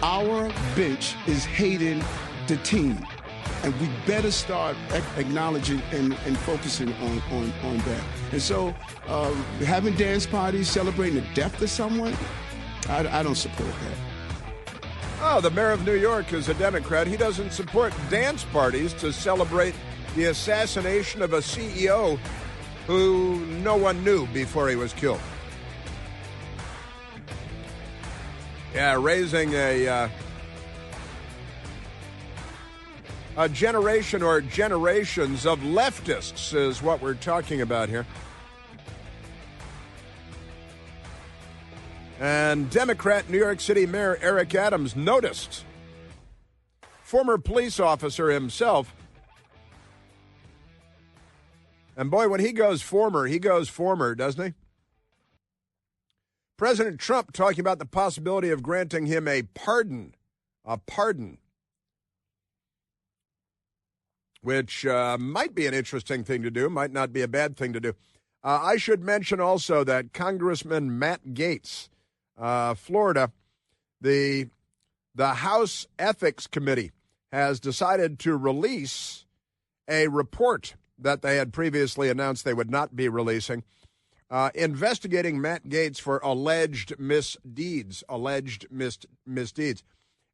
Our bench is hating the team. And we better start acknowledging and focusing on that. And so having dance parties, celebrating the death of someone, I don't support that. Oh, the mayor of New York is a Democrat. He doesn't support dance parties to celebrate the assassination of a CEO who no one knew before he was killed. Yeah, raising a generation or generations of leftists is what we're talking about here. And Democrat New York City Mayor Eric Adams noticed former police officer himself. And boy, when he goes former, doesn't he? President Trump talking about the possibility of granting him a pardon, which might be an interesting thing to do, might not be a bad thing to do. I should mention also that Congressman Matt Gaetz, Florida, the House Ethics Committee has decided to release a report that they had previously announced they would not be releasing, investigating Matt Gaetz for alleged misdeeds.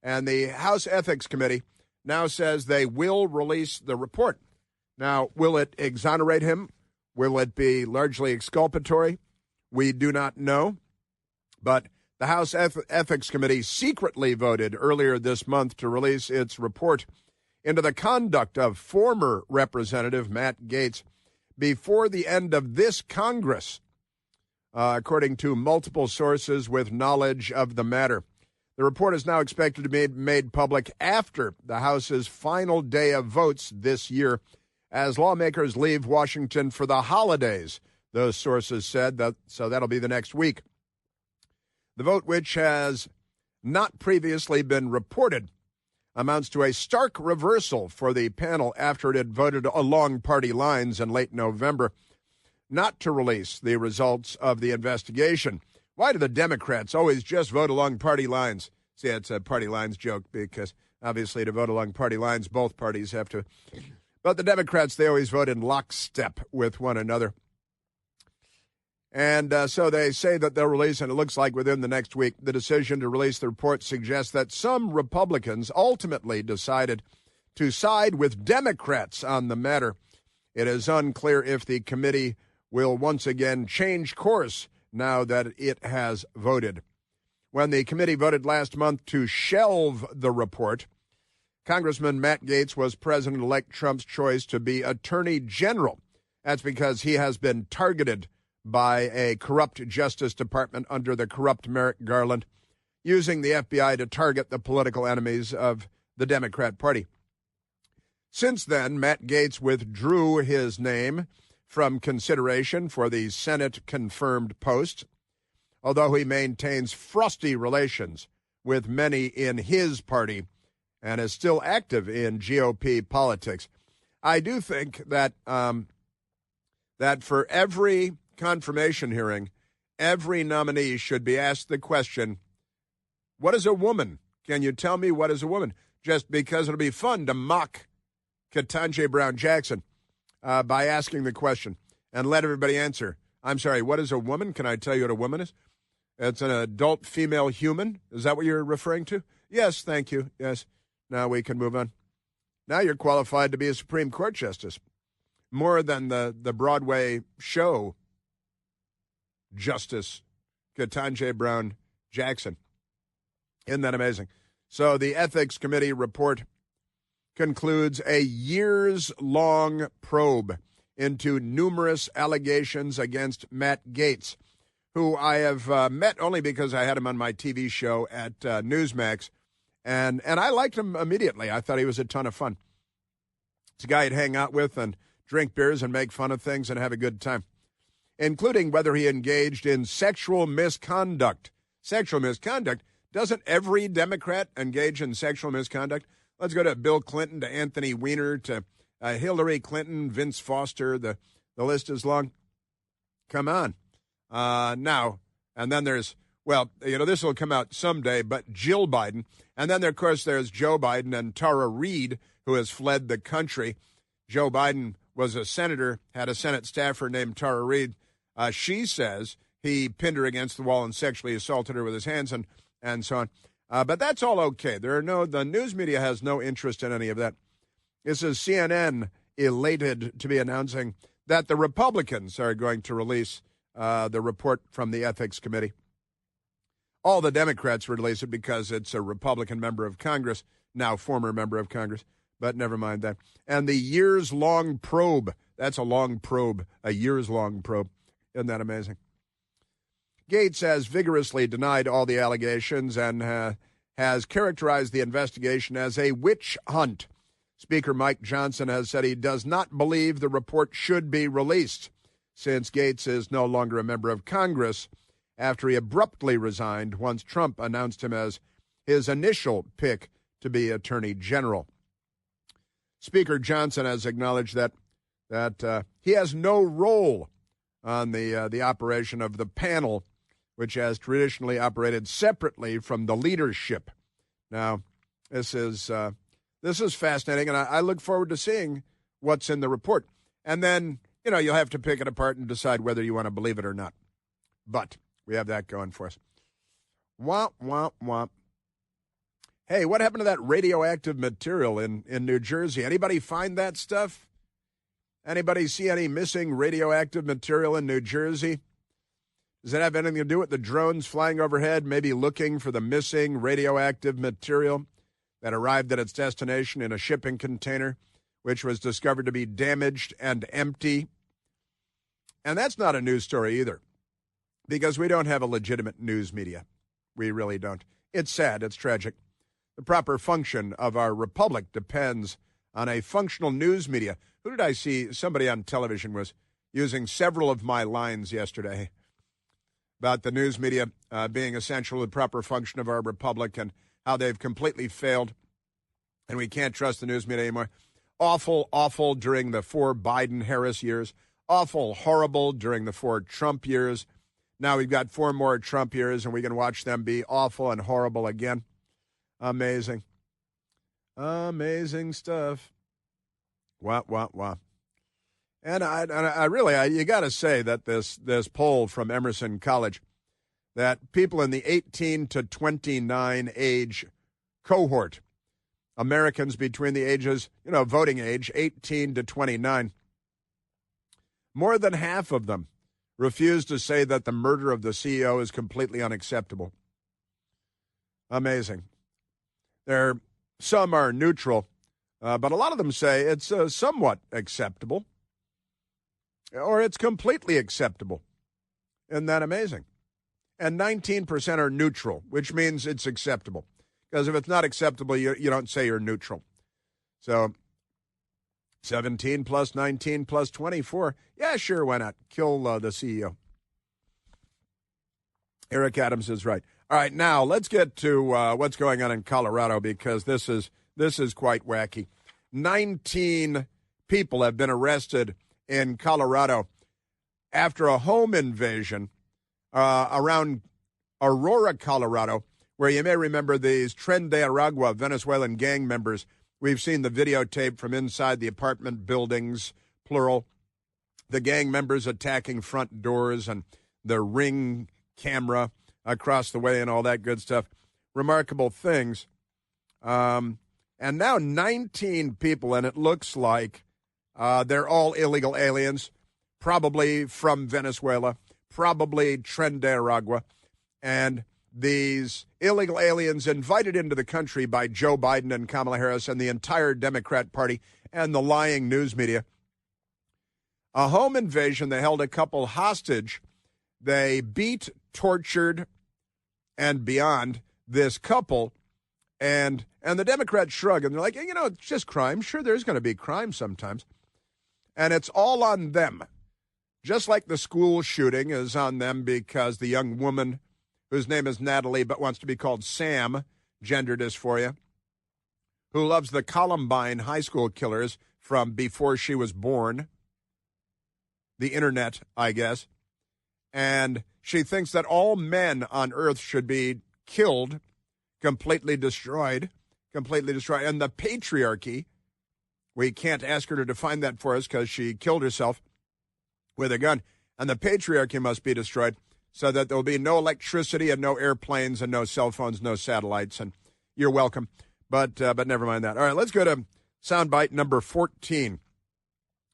And the House Ethics Committee now says they will release the report. Now, will it exonerate him? Will it be largely exculpatory? We do not know. But the House Ethics Committee secretly voted earlier this month to release its report into the conduct of former Representative Matt Gaetz before the end of this Congress, according to multiple sources with knowledge of the matter. The report is now expected to be made public after the House's final day of votes this year, as lawmakers leave Washington for the holidays, those sources said, so that'll be the next week. The vote, which has not previously been reported, amounts to a stark reversal for the panel after it had voted along party lines in late November not to release the results of the investigation. Why do the Democrats always just vote along party lines? See, it's a party lines joke because obviously to vote along party lines, both parties have to. But the Democrats, they always vote in lockstep with one another. And so they say that they'll release, and it looks like within the next week, the decision to release the report suggests that some Republicans ultimately decided to side with Democrats on the matter. It is unclear if the committee will once again change course now that it has voted. When the committee voted last month to shelve the report, Congressman Matt Gaetz was President-elect Trump's choice to be Attorney General. That's because he has been targeted by a corrupt Justice Department under the corrupt Merrick Garland, using the FBI to target the political enemies of the Democrat Party. Since then, Matt Gaetz withdrew his name from consideration for the Senate-confirmed post, although he maintains frosty relations with many in his party and is still active in GOP politics. I do think that that for every confirmation hearing, every nominee should be asked the question, what is a woman? Can you tell me what is a woman? Just because it'll be fun to mock Ketanji Brown Jackson by asking the question and let everybody answer. I'm sorry, what is a woman? Can I tell you what a woman is? It's an adult female human. Is that what you're referring to? Yes, thank you. Yes. Now we can move on. Now you're qualified to be a Supreme Court justice. More than the Broadway show Justice Ketanji Brown Jackson. Isn't that amazing? So the Ethics Committee report concludes a years-long probe into numerous allegations against Matt Gaetz, who I have met only because I had him on my TV show at Newsmax, and I liked him immediately. I thought he was a ton of fun. It's a guy I'd hang out with and drink beers and make fun of things and have a good time, including whether he engaged in sexual misconduct. Sexual misconduct? Doesn't every Democrat engage in sexual misconduct? Let's go to Bill Clinton, to Anthony Weiner, to Hillary Clinton, Vince Foster. The list is long. Come on. Now, and then there's well, this will come out someday, but Jill Biden. And then, of course, there's Joe Biden and Tara Reade, who has fled the country. Joe Biden was a senator, had a Senate staffer named Tara Reade. She says he pinned her against the wall and sexually assaulted her with his hands and so on. But that's all okay. The news media has no interest in any of that. This is CNN elated to be announcing that the Republicans are going to release the report from the Ethics Committee. All the Democrats release it because it's a Republican member of Congress, now former member of Congress, but never mind that. And the years-long probe, that's a long probe, a years-long probe. Isn't that amazing? Gates has vigorously denied all the allegations and has characterized the investigation as a witch hunt. Speaker Mike Johnson has said he does not believe the report should be released, since Gates is no longer a member of Congress after he abruptly resigned once Trump announced him as his initial pick to be Attorney General. Speaker Johnson has acknowledged that he has no role on the operation of the panel, which has traditionally operated separately from the leadership. Now, this is fascinating, and I look forward to seeing what's in the report. And then, you'll have to pick it apart and decide whether you want to believe it or not. But we have that going for us. Womp, womp, womp. Hey, what happened to that radioactive material in New Jersey? Anybody find that stuff? Anybody see any missing radioactive material in New Jersey? Does it have anything to do with the drones flying overhead, maybe looking for the missing radioactive material that arrived at its destination in a shipping container, which was discovered to be damaged and empty? And that's not a news story either, because we don't have a legitimate news media. We really don't. It's sad. It's tragic. The proper function of our republic depends on a functional news media. Who did I see? Somebody on television was using several of my lines yesterday about the news media being essential to the proper function of our republic and how they've completely failed, and we can't trust the news media anymore. Awful, awful during the 4 Biden-Harris years. Awful, horrible during the 4 Trump years. Now we've got 4 more Trump years, and we can watch them be awful and horrible again. Amazing. Amazing stuff. Wah. And I really, you got to say that this poll from Emerson College, that people in the 18 to 29 age cohort, Americans between the ages, voting age, 18 to 29, more than half of them refuse to say that the murder of the CEO is completely unacceptable. Amazing. Some are neutral, but a lot of them say it's somewhat acceptable, or it's completely acceptable. Isn't that amazing? And 19% are neutral, which means it's acceptable. Because if it's not acceptable, you don't say you're neutral. So 17 plus 19 plus 24. Yeah, sure, why not? Kill the CEO. Eric Adams is right. All right, now let's get to what's going on in Colorado, because this is quite wacky. 19 people have been arrested in Colorado after a home invasion around Aurora, Colorado, where you may remember these Tren de Aragua Venezuelan gang members. We've seen the videotape from inside the apartment buildings, plural. The gang members attacking front doors and the Ring camera across the way and all that good stuff. Remarkable things. And now 19 people, and it looks like they're all illegal aliens, probably from Venezuela, probably Tren de Aragua. And these illegal aliens invited into the country by Joe Biden and Kamala Harris and the entire Democrat Party and the lying news media. A home invasion. They held a couple hostage. They beat, tortured, and beyond this couple. And the Democrats shrug, and they're like, it's just crime. Sure, there's going to be crime sometimes. And it's all on them. Just like the school shooting is on them because the young woman, whose name is Natalie but wants to be called Sam, gender dysphoria, who loves the Columbine high school killers from before she was born, the internet, I guess, and She thinks that all men on earth should be killed, completely destroyed. And the patriarchy, we can't ask her to define that for us because she killed herself with a gun. And the patriarchy must be destroyed so that there will be no electricity and no airplanes and no cell phones, no satellites. And you're welcome. But never mind that. All right, let's go to soundbite number 14.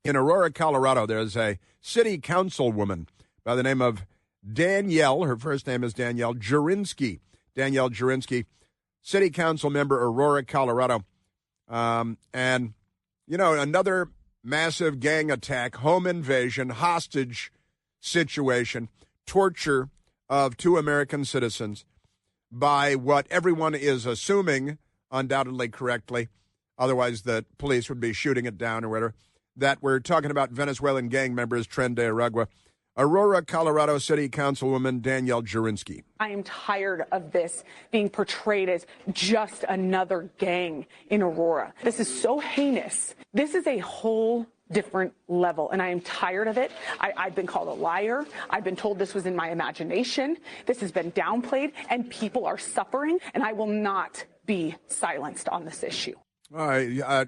In Aurora, Colorado, there's a city councilwoman by the name of Danielle. Her first name is Danielle Jurinsky. Danielle Jurinsky, city council member, Aurora, Colorado. And, you know, another massive gang attack, home invasion, hostage situation, torture of 2 American citizens by what everyone is assuming, undoubtedly correctly, otherwise the police would be shooting it down or whatever, that we're talking about Venezuelan gang members, Tren de Aragua. Aurora, Colorado City Councilwoman Danielle Jurinsky. I am tired of this being portrayed as just another gang in Aurora. This is so heinous. This is a whole different level, and I am tired of it. I've been called a liar. I've been told this was in my imagination. This has been downplayed, and people are suffering, and I will not be silenced on this issue.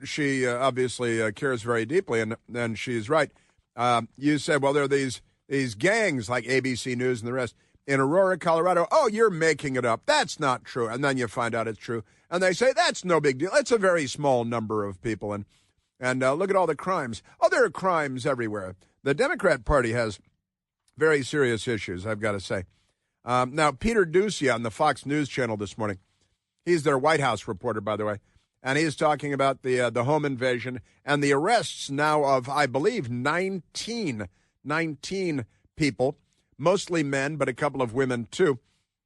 She obviously cares very deeply, and she's right. You said, well, there are these gangs like ABC News and the rest in Aurora, Colorado. Oh, you're making it up. That's not true. And then you find out it's true. And they say, that's no big deal. It's a very small number of people. And look at all the crimes. Oh, there are crimes everywhere. The Democrat Party has very serious issues, I've got to say. Now, Peter Doocy on the Fox News channel this morning, he's their White House reporter, by the way, and he's talking about the home invasion and the arrests now of, I believe, 19 people, mostly men, but a couple of women too,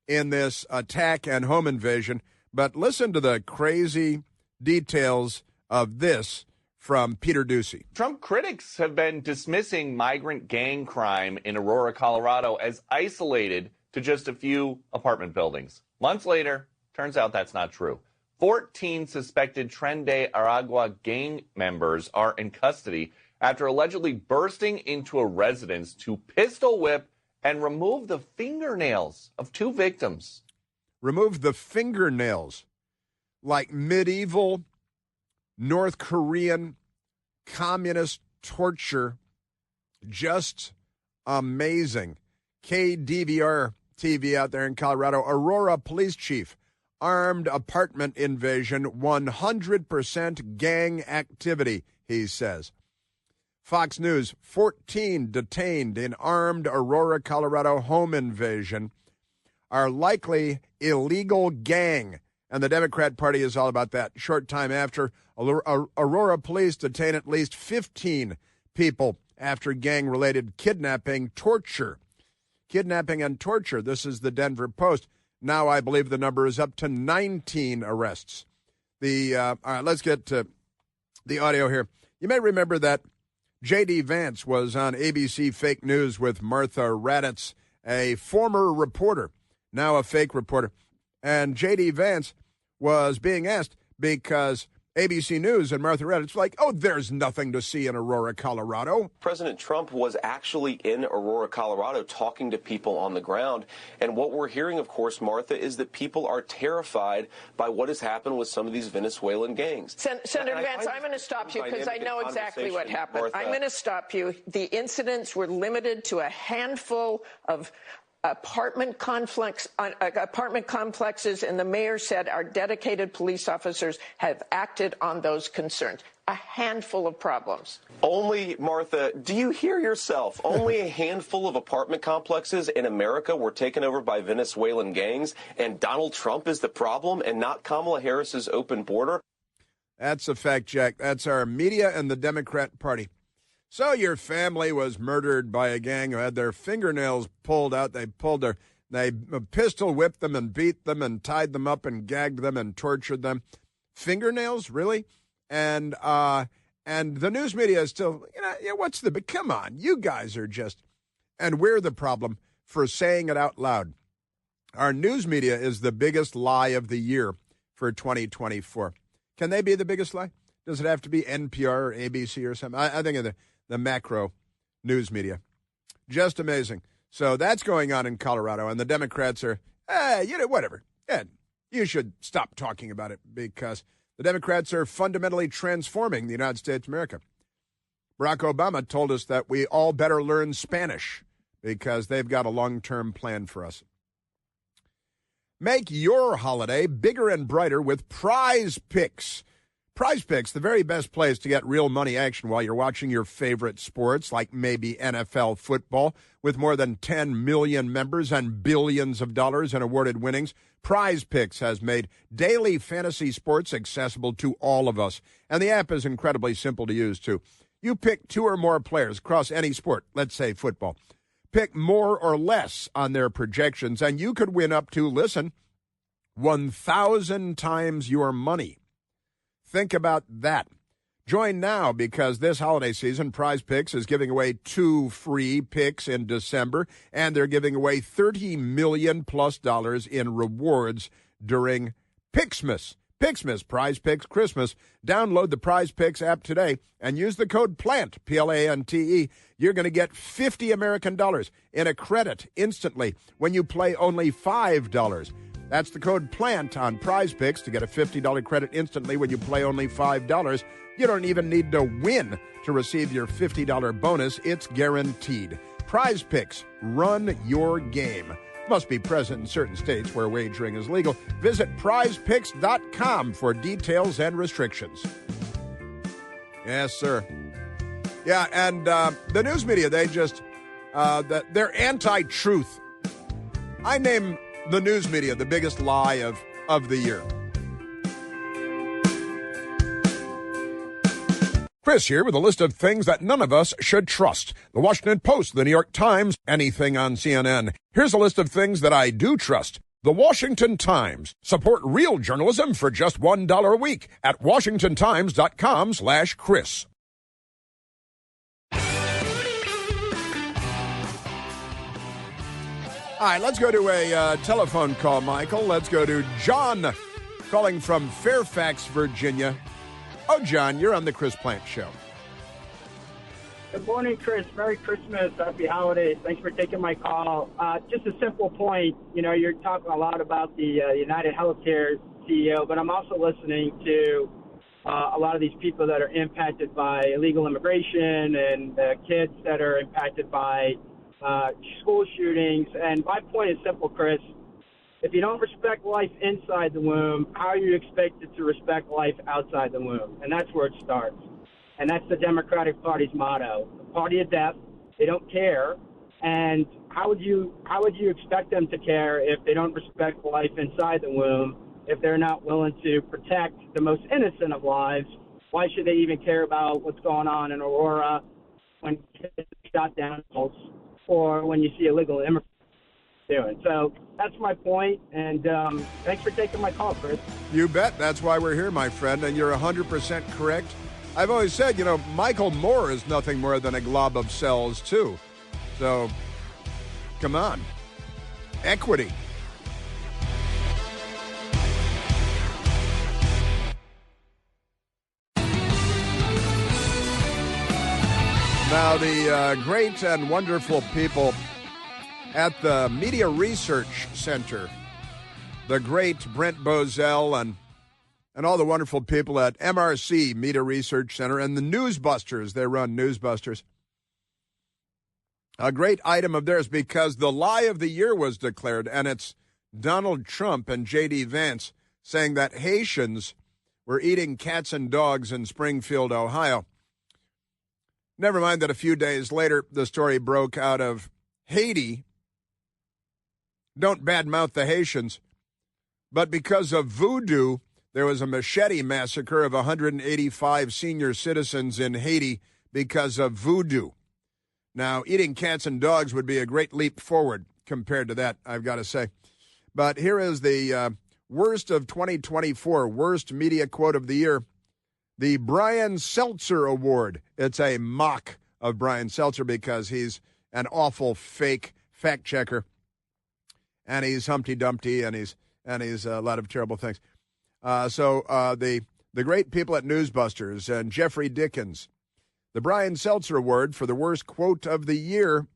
in this attack and home invasion. But listen to the crazy details of this from Peter Doocy. Trump critics have been dismissing migrant gang crime in Aurora, Colorado as isolated to just a few apartment buildings. Months later, turns out that's not true. 14 suspected Tren de Aragua gang members are in custody after allegedly bursting into a residence to pistol whip and remove the fingernails of 2 victims. Remove the fingernails, like medieval North Korean communist torture. Just amazing. KDVR TV out there in Colorado. Aurora police chief, armed apartment invasion, 100% gang activity, he says. Fox News, 14 detained in armed Aurora, Colorado home invasion are likely illegal gang. And the Democrat Party is all about that. Short time after, Aurora police detain at least 15 people after gang-related kidnapping, torture. Kidnapping and torture. This is the Denver Post. Now I believe the number is up to 19 arrests. All right, let's get to the audio here. You may remember that J.D. Vance was on ABC Fake News with Martha Raddatz, a former reporter, now a fake reporter. And J.D. Vance was being asked because ABC News and Martha Raddatz like, oh, there's nothing to see in Aurora, Colorado. President Trump was actually in Aurora, Colorado, talking to people on the ground. And what we're hearing, of course, Martha, is that people are terrified by what has happened with some of these Venezuelan gangs. Senator Vance, I'm going to stop you because I know exactly what happened. Martha. I'm going to stop you. The incidents were limited to a handful of apartment complexes, and the mayor said our dedicated police officers have acted on those concerns. A handful of problems. Only, Martha, do you hear yourself? Only a handful of apartment complexes in America were taken over by Venezuelan gangs, and Donald Trump is the problem and not Kamala Harris's open border? That's a fact, Jack. That's our media and the Democrat Party. So your family was murdered by a gang who had their fingernails pulled out. They pistol whipped them and beat them and tied them up and gagged them and tortured them. Fingernails, really? And the news media is still, but come on, you guys are just, and we're the problem for saying it out loud. Our news media is the biggest lie of the year for 2024. Can they be the biggest lie? Does it have to be NPR or ABC or something? I think of the macro news media. Just amazing. So that's going on in Colorado, and the Democrats are, whatever. Yeah, you should stop talking about it because the Democrats are fundamentally transforming the United States of America. Barack Obama told us that we all better learn Spanish because they've got a long-term plan for us. Make your holiday bigger and brighter with Prize Picks. Prize Picks, the very best place to get real money action while you're watching your favorite sports, like maybe NFL football, with more than 10 million members and billions of dollars in awarded winnings. Prize Picks has made daily fantasy sports accessible to all of us, and the app is incredibly simple to use, too. You pick 2 or more players across any sport, let's say football. Pick more or less on their projections, and you could win up to, listen, 1,000 times your money. Think about that. Join now because this holiday season, Prize Picks is giving away 2 free picks in December, and they're giving away $30 million+ in rewards during Pixmas. Pixmas, Prize Picks Christmas. Download the Prize Picks app today and use the code PLANT, P-L-A-N-T-E. You're going to get $50 American in a credit instantly when you play only $5. That's the code PLANT on Prize Picks to get a $50 credit instantly when you play only $5. You don't even need to win to receive your $50 bonus. It's guaranteed. Prize Picks, run your game. Must be present in certain states where wagering is legal. Visit prizepicks.com for details and restrictions. Yes, sir. Yeah, and the news media, they just, they're anti-truth. I name the news media the biggest lie of the year. Chris here with a list of things that none of us should trust. The Washington Post, the New York Times, anything on CNN. Here's a list of things that I do trust. The Washington Times. Support real journalism for just $1 a week at washingtontimes.com/Chris. All right, let's go to a telephone call, Michael. Let's go to John calling from Fairfax, Virginia. Oh, John, you're on the Chris Plant Show. Good morning, Chris. Merry Christmas. Happy holidays. Thanks for taking my call. Just a simple point. You know, you're talking a lot about the United Healthcare CEO, but I'm also listening to a lot of these people that are impacted by illegal immigration and kids that are impacted by school shootings. And my point is simple, Chris. If you don't respect life inside the womb, how are you expected to respect life outside the womb? And that's where it starts. And that's the Democratic Party's motto, the party of death. They don't care. And how would you expect them to care if they don't respect life inside the womb, if they're not willing to protect the most innocent of lives? Why should they even care about what's going on in Aurora when kids shot down, or when you see illegal immigrants doing? So that's my point, and thanks for taking my call, Chris. You bet. That's why we're here, my friend, and you're 100% correct. I've always said, Michael Moore is nothing more than a glob of cells, too. So, come on. Equity. Now, the great and wonderful people at the Media Research Center, the great Brent Bozell and all the wonderful people at MRC, Media Research Center, and the Newsbusters. They run Newsbusters. A great item of theirs because the lie of the year was declared, and it's Donald Trump and J.D. Vance saying that Haitians were eating cats and dogs in Springfield, Ohio. Never mind that a few days later, the story broke out of Haiti. Don't badmouth the Haitians. But because of voodoo, there was a machete massacre of 185 senior citizens in Haiti because of voodoo. Now, eating cats and dogs would be a great leap forward compared to that, I've got to say. But here is the worst of 2024, worst media quote of the year, the Brian Seltzer Award. It's a mock of Brian Seltzer because he's an awful fake fact checker, and he's Humpty Dumpty, and he's a lot of terrible things. So the great people at Newsbusters and Jeffrey Dickens, the Brian Seltzer Award for the worst quote of the year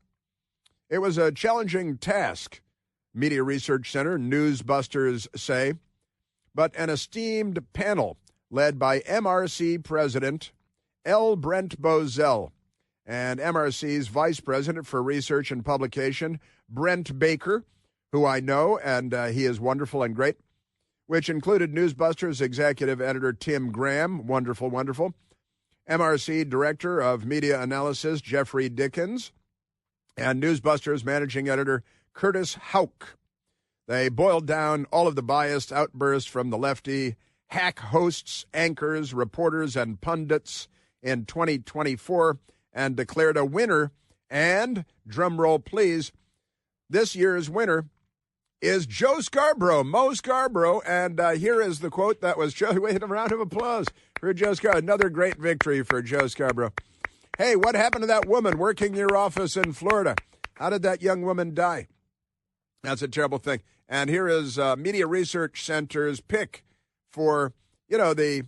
It was a challenging task, Media Research Center, Newsbusters say, but an esteemed panel led by MRC President L. Brent Bozell and MRC's Vice President for Research and Publication, Brent Baker, who I know, and he is wonderful and great, which included Newsbusters Executive Editor Tim Graham, wonderful, wonderful, MRC Director of Media Analysis Jeffrey Dickens, and Newsbusters Managing Editor Curtis Houck. They boiled down all of the biased outbursts from the lefty hack hosts, anchors, reporters, and pundits in 2024 and declared a winner. And, drumroll please, this year's winner is Joe Scarborough, Mo Scarborough. And here is the quote that was Joe. Wait, a round of applause for Joe Scarborough. Another great victory for Joe Scarborough. Hey, what happened to that woman working in your office in Florida? How did that young woman die? That's a terrible thing. And here is Media Research Center's pick for, the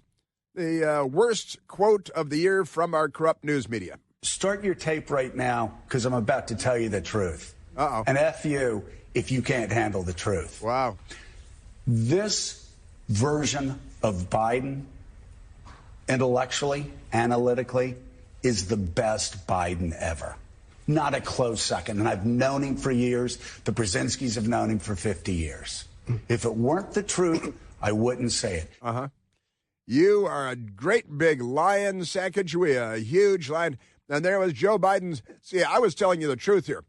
worst quote of the year from our corrupt news media. Start your tape right now, because I'm about to tell you the truth. Uh-oh. And F you if you can't handle the truth. Wow. This version of Biden, intellectually, analytically, is the best Biden ever. Not a close second. And I've known him for years. The Brzezinskis have known him for 50 years. If it weren't the truth, I wouldn't say it. Uh-huh. You are a great big lion, Sacagawea, a huge lion. And there was Joe Biden's. See, I was telling you the truth here.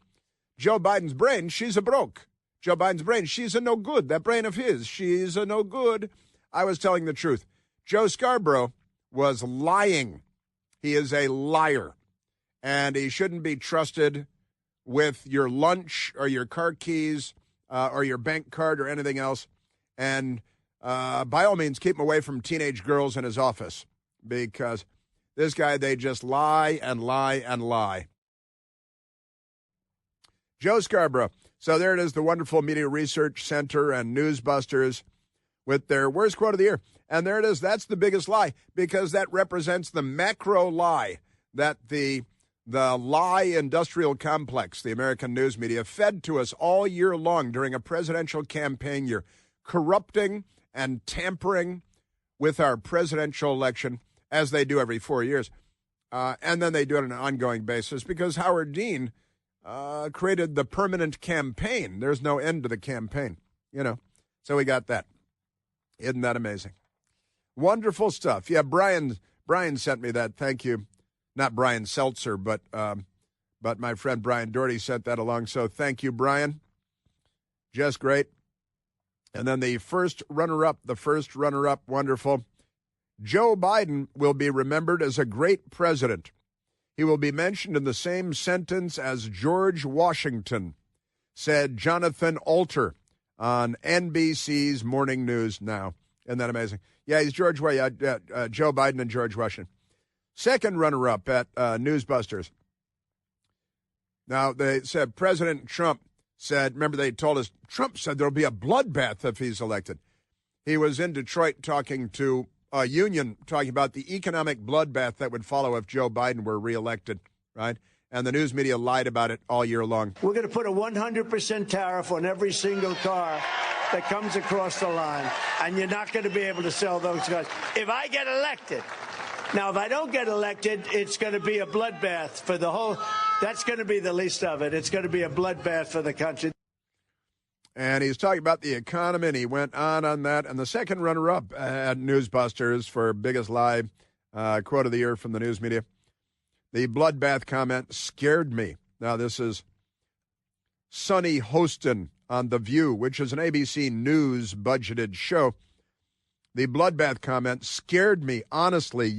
Joe Biden's brain, she's a broke. Joe Biden's brain, she's a no good. That brain of his, she's a no good. I was telling the truth. Joe Scarborough was lying. He is a liar. And he shouldn't be trusted with your lunch or your car keys or your bank card or anything else. And by all means, keep him away from teenage girls in his office, because this guy, they just lie and lie and lie. Joe Scarborough. So there it is, the wonderful Media Research Center and Newsbusters with their worst quote of the year. And there it is. That's the biggest lie, because that represents the macro lie that the lie industrial complex, the American news media, fed to us all year long during a presidential campaign year, corrupting and tampering with our presidential election, as they do every 4 years. And then they do it on an ongoing basis, because Howard Dean created the permanent campaign. There's no end to the campaign, So we got that. Isn't that amazing? Wonderful stuff. Yeah, Brian sent me that. Thank you. Not Brian Seltzer, but my friend Brian Doherty sent that along. So thank you, Brian. Just great. And then the first runner-up, wonderful. Joe Biden will be remembered as a great president. He will be mentioned in the same sentence as George Washington, said Jonathan Alter on NBC's Morning News Now. Isn't that amazing? Yeah, he's Joe Biden and George Washington. Second runner-up at Newsbusters. Now, they said President Trump said, remember they told us, Trump said there'll be a bloodbath if he's elected. He was in Detroit talking to a union, talking about the economic bloodbath that would follow if Joe Biden were reelected, right? And the news media lied about it all year long. We're going to put a 100% tariff on every single car that comes across the line, and you're not going to be able to sell those cars if I get elected. Now, if I don't get elected, it's going to be a bloodbath for the whole. That's going to be the least of it. It's going to be a bloodbath for the country. And he's talking about the economy, and he went on that. And the second runner-up at Newsbusters for biggest lie quote of the year from the news media, the bloodbath comment scared me. Now, this is Sonny Hostin on The View, which is an ABC News budgeted show. The bloodbath comment scared me, honestly.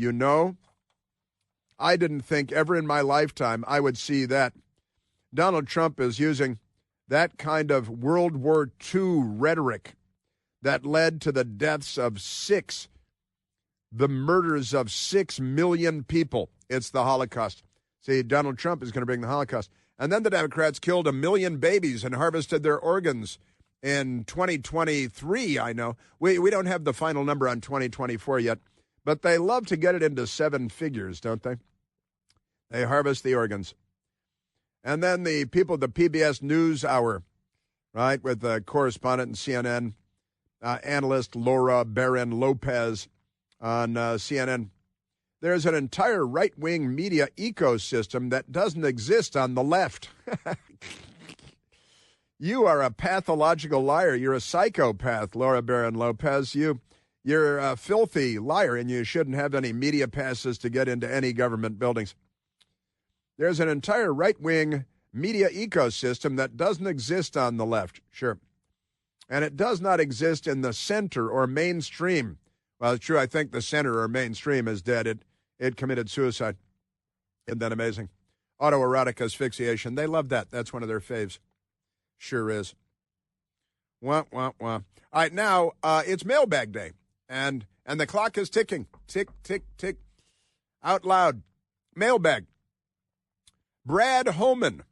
I didn't think ever in my lifetime I would see that. Donald Trump is using that kind of World War II rhetoric that led to the deaths of the murders of 6 million people. It's the Holocaust. See, Donald Trump is going to bring the Holocaust. And then the Democrats killed 1 million babies and harvested their organs in 2023, I know. We don't have the final number on 2024 yet, but they love to get it into 7 figures, don't they? They harvest the organs. And then the people at the PBS NewsHour, right, with the correspondent and CNN analyst Laura Barron Lopez on CNN. There's an entire right-wing media ecosystem that doesn't exist on the left. You are a pathological liar. You're a psychopath, Laura Barron Lopez. You're a filthy liar, and you shouldn't have any media passes to get into any government buildings. There's an entire right-wing media ecosystem that doesn't exist on the left, sure. And it does not exist in the center or mainstream. Well, it's true, I think the center or mainstream is dead. It committed suicide. Isn't that amazing? Autoerotic asphyxiation. They love that. That's one of their faves. Sure is. Wah, wah, wah. All right, now it's mailbag day, and the clock is ticking. Tick, tick, tick. Out loud. Mailbag. Brad Holman.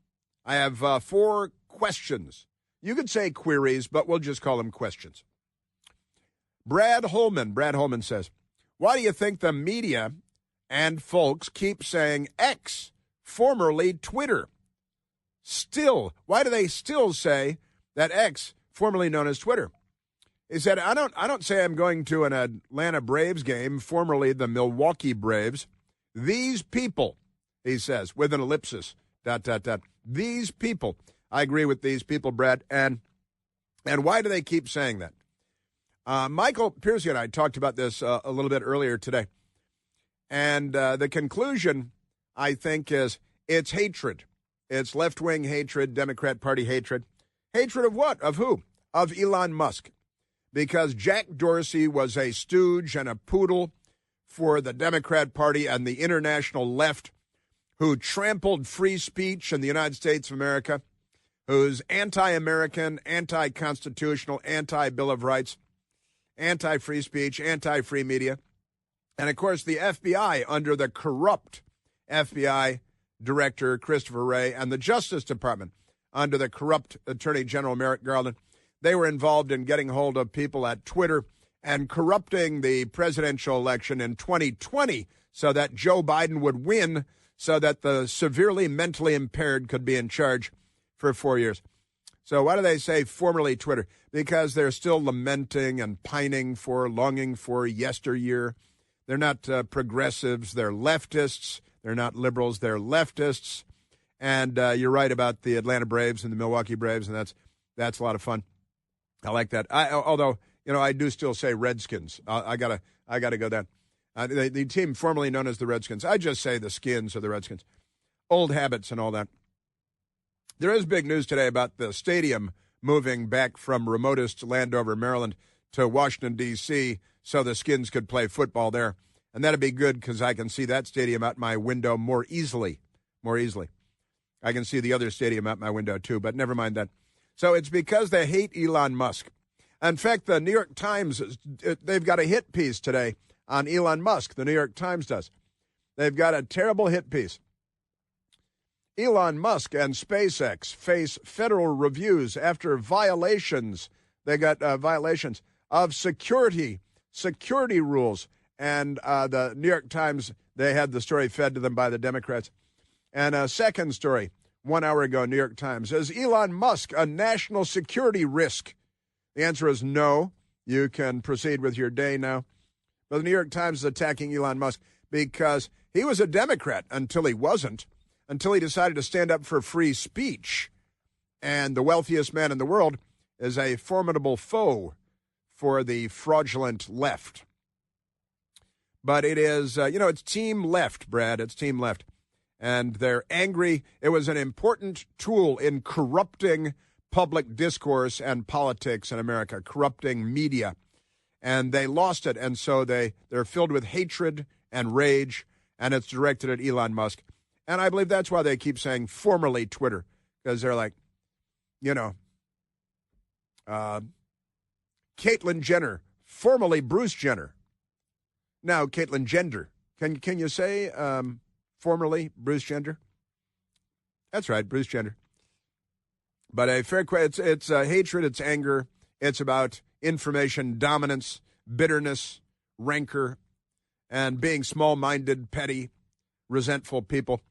I have 4 questions. You could say queries, but we'll just call them questions. Brad Holman says, why do you think the media and folks keep saying X, formerly Twitter? Still, why do they still say that X, formerly known as Twitter? He said, I don't say I'm going to an Atlanta Braves game, formerly the Milwaukee Braves. These people, he says, with an ellipsis, ... These people. I agree with these people, Brad. And why do they keep saying that? Michael Piercy and I talked about this a little bit earlier today. And the conclusion, I think, is it's hatred. It's left-wing hatred, Democrat Party hatred. Hatred of what? Of who? Of Elon Musk. Because Jack Dorsey was a stooge and a poodle for the Democrat Party and the international left, who trampled free speech in the United States of America, who's anti-American, anti-constitutional, anti-Bill of Rights, anti-free speech, anti-free media. And, of course, the FBI, under the corrupt FBI Director Christopher Wray, and the Justice Department, under the corrupt Attorney General Merrick Garland, they were involved in getting hold of people at Twitter and corrupting the presidential election in 2020 so that Joe Biden would win, so that the severely mentally impaired could be in charge for 4 years. So why do they say formerly Twitter? Because they're still lamenting and pining for, longing for yesteryear. They're not progressives. They're leftists. They're not liberals. They're leftists. And you're right about the Atlanta Braves and the Milwaukee Braves, and that's a lot of fun. I like that. Although, I do still say Redskins. I gotta go that. The team formerly known as the Redskins. I just say the Skins or the Redskins. Old habits and all that. There is big news today about the stadium moving back from remotest Landover, Maryland, to Washington, D.C., so the Skins could play football there. And that'd be good because I can see that stadium out my window more easily. I can see the other stadium out my window, too, but never mind that. So it's because they hate Elon Musk. In fact, the New York Times, they've got a hit piece today on Elon Musk. The New York Times does. They've got a terrible hit piece. Elon Musk and SpaceX face federal reviews after violations. They got violations of security rules. And the New York Times, they had the story fed to them by the Democrats. And a second story, 1 hour ago, New York Times, is Elon Musk a national security risk? The answer is no. You can proceed with your day now. But the New York Times is attacking Elon Musk because he was a Democrat until he wasn't, until he decided to stand up for free speech. And the wealthiest man in the world is a formidable foe for the fraudulent left. But it is, it's team left, Brad. It's team left. And they're angry. It was an important tool in corrupting public discourse and politics in America, corrupting media. And they lost it. And so they're filled with hatred and rage, and it's directed at Elon Musk. And I believe that's why they keep saying formerly Twitter, because they're like, Caitlyn Jenner, formerly Bruce Jenner. Now Caitlyn Jenner. Can you say formerly Bruce Jenner? That's right, Bruce Jenner. But a fair question. It's hatred. It's anger. It's about information dominance, bitterness, rancor, and being small-minded, petty, resentful people.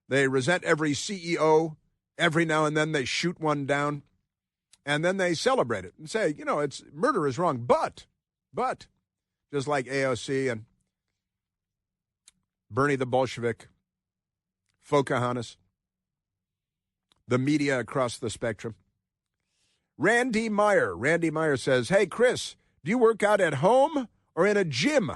They resent every CEO every now and then they shoot one down, and then they celebrate it and say, it's murder is wrong. But, just like AOC and Bernie the Bolshevik, Pocahontas, the media across the spectrum. Randy Meyer says, hey, Chris, do you work out at home or in a gym?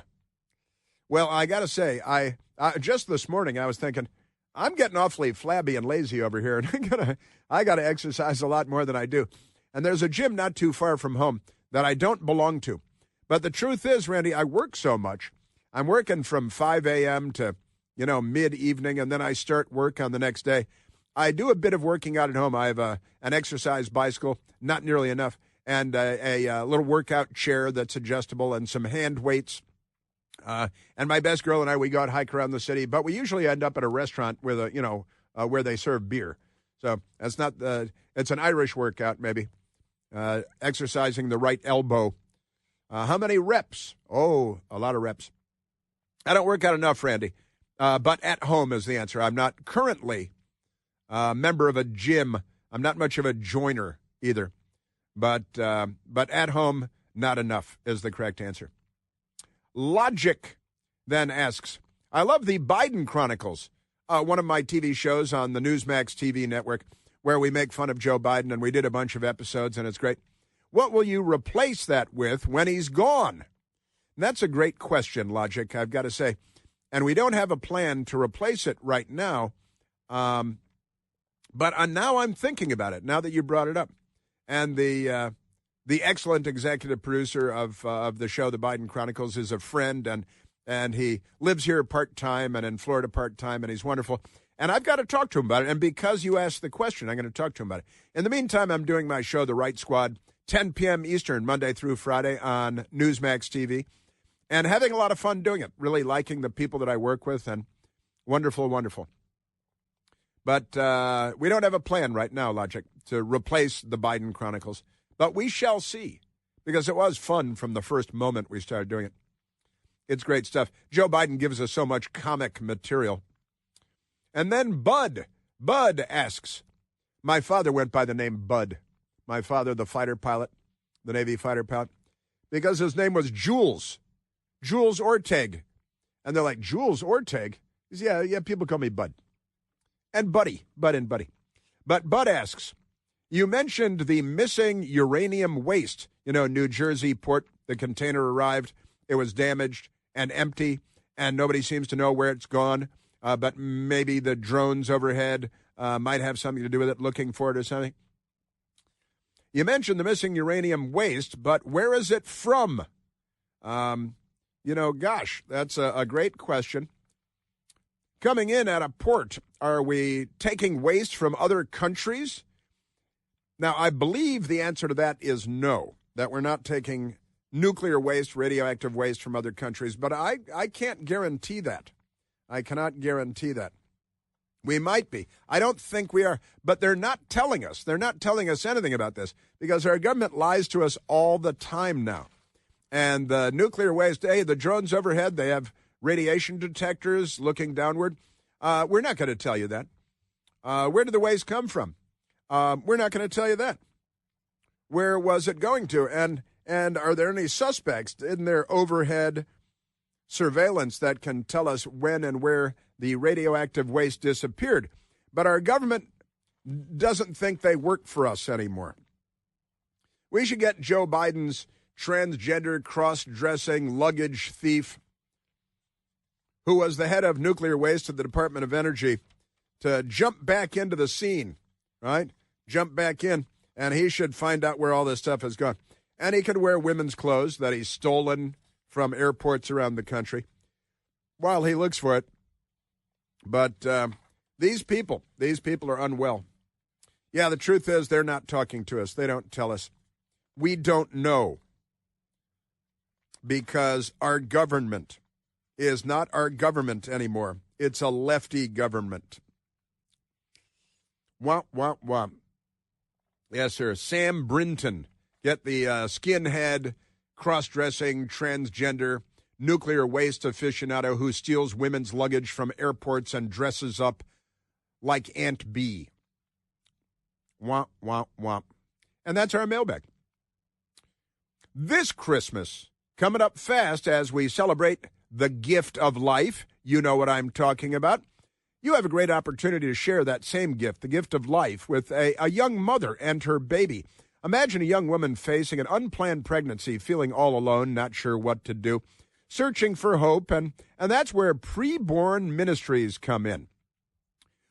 Well, I got to say, I just this morning I was thinking, I'm getting awfully flabby and lazy over here, and I got to exercise a lot more than I do. And there's a gym not too far from home that I don't belong to. But the truth is, Randy, I work so much. I'm working from 5 a.m. to, mid-evening, and then I start work on the next day. I do a bit of working out at home. I have an exercise bicycle, not nearly enough, and a little workout chair that's adjustable and some hand weights. And my best girl and I, we go out hike around the city, but we usually end up at a restaurant with where they serve beer. So that's not it's an Irish workout, maybe. Exercising the right elbow. How many reps? Oh, a lot of reps. I don't work out enough, Randy, but at home is the answer. I'm not currently a member of a gym. I'm not much of a joiner either, but at home, not enough is the correct answer. Logic then asks, I love the Biden Chronicles, one of my TV shows on the Newsmax TV network where we make fun of Joe Biden, and we did a bunch of episodes, and it's great. What will you replace that with when he's gone? And that's a great question, Logic, I've got to say. And we don't have a plan to replace it right now, but now I'm thinking about it, now that you brought it up. And the excellent executive producer of the show, The Biden Chronicles, is a friend, and he lives here part-time and in Florida part-time, and he's wonderful. And I've got to talk to him about it. And because you asked the question, I'm going to talk to him about it. In the meantime, I'm doing my show, The Right Squad, 10 p.m. Eastern, Monday through Friday on Newsmax TV, and having a lot of fun doing it, really liking the people that I work with, and wonderful, wonderful. But we don't have a plan right now, Logic, to replace The Biden Chronicles. But we shall see, because it was fun from the first moment we started doing it. It's great stuff. Joe Biden gives us so much comic material. And then Bud asks, my father went by the name Bud. My father, the fighter pilot, the Navy fighter pilot, because his name was Jules Orteg. And they're like, Jules Orteg? He says, yeah, people call me Bud. And Buddy. But Bud asks, you mentioned the missing uranium waste. New Jersey port, the container arrived, it was damaged and empty, and nobody seems to know where it's gone. But maybe the drones overhead might have something to do with it, looking for it or something. You mentioned the missing uranium waste, but where is it from? Gosh, that's a great question. Coming in at a port, are we taking waste from other countries? Now, I believe the answer to that is no, that we're not taking nuclear waste, radioactive waste from other countries, but I can't guarantee that. I cannot guarantee that. We might be. I don't think we are, but they're not telling us. They're not telling us anything about this because our government lies to us all the time now. And the nuclear waste, hey, the drones overhead, they have radiation detectors looking downward. We're not going to tell you that. Where did the waste come from? We're not going to tell you that. Where was it going to? And are there any suspects in their overhead surveillance that can tell us when and where the radioactive waste disappeared? But our government doesn't think they work for us anymore. We should get Joe Biden's transgender, cross-dressing luggage thief, who was the head of nuclear waste at the Department of Energy, to jump back into the scene, right? Jump back in, and he should find out where all this stuff has gone. And he could wear women's clothes that he's stolen from airports around the country while he looks for it. But these people are unwell. Yeah, the truth is they're not talking to us. They don't tell us. We don't know because our government is not our government anymore. It's a lefty government. Womp, womp, womp. Yes, sir. Sam Brinton. Get the skinhead, cross-dressing, transgender, nuclear waste aficionado who steals women's luggage from airports and dresses up like Aunt Bee. Womp, womp, womp. And that's our mailbag. This Christmas, coming up fast as we celebrate the gift of life. You know what I'm talking about. You have a great opportunity to share that same gift, the gift of life, with a young mother and her baby. Imagine a young woman facing an unplanned pregnancy, feeling all alone, not sure what to do, searching for hope, and that's where preborn ministries come in.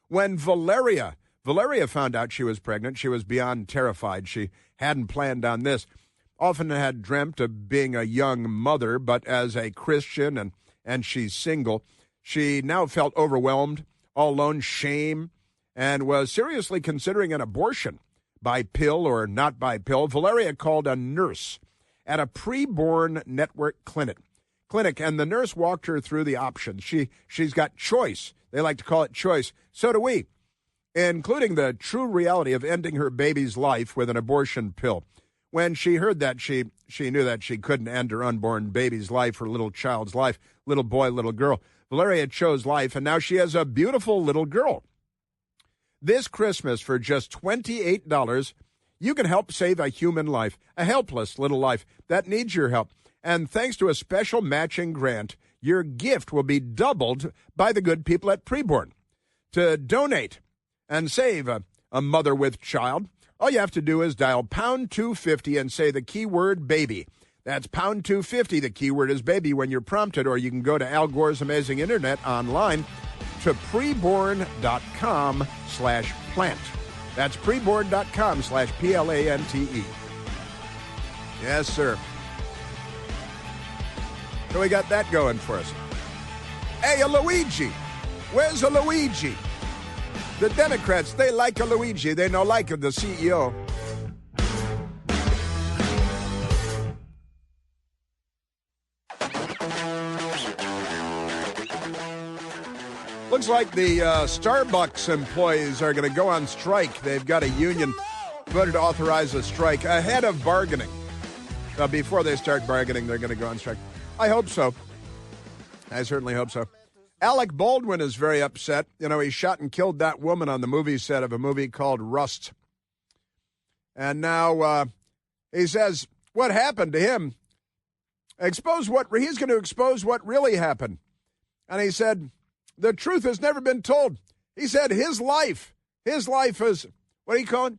When Valeria found out she was pregnant, she was beyond terrified. She hadn't planned on this. Often had dreamt of being a young mother, but as a Christian and she's single, she now felt overwhelmed, all alone, shame, and was seriously considering an abortion by pill or not by pill. Valeria called a nurse at a preborn network clinic, and the nurse walked her through the options. She's got choice. They like to call it choice. So do we, including the true reality of ending her baby's life with an abortion pill. When she heard that, she knew that she couldn't end her unborn baby's life, her little child's life, little boy, little girl. Valeria chose life, and now she has a beautiful little girl. This Christmas, for just $28, you can help save a human life, a helpless little life that needs your help. And thanks to a special matching grant, your gift will be doubled by the good people at Preborn. To donate and save a mother with child, all you have to do is dial pound 250 and say the keyword baby. That's pound 250. The keyword is baby when you're prompted, or you can go to Al Gore's Amazing Internet online to preborn.com/plant. That's preborn.com/PLANTE. Yes, sir. So we got that going for us. Hey, a Luigi. Where's a Luigi? The Democrats, they like a Luigi. They don't like the CEO. Looks like the Starbucks employees are going to go on strike. They've got a union voted to authorize a strike ahead of bargaining. Before they start bargaining, they're going to go on strike. I hope so. I certainly hope so. Alec Baldwin is very upset. You know, he shot and killed that woman on the movie set of a movie called Rust. And now he says what happened to him. He's going to expose what really happened. And he said, the truth has never been told. He said his life is, what do you call it?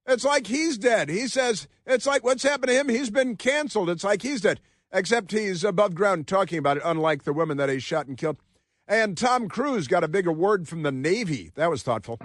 It's like he's dead. He says, it's like what's happened to him, he's been canceled. It's like he's dead. Except he's above ground talking about it, unlike the woman that he shot and killed. And Tom Cruise got a big award from the Navy. That was thoughtful.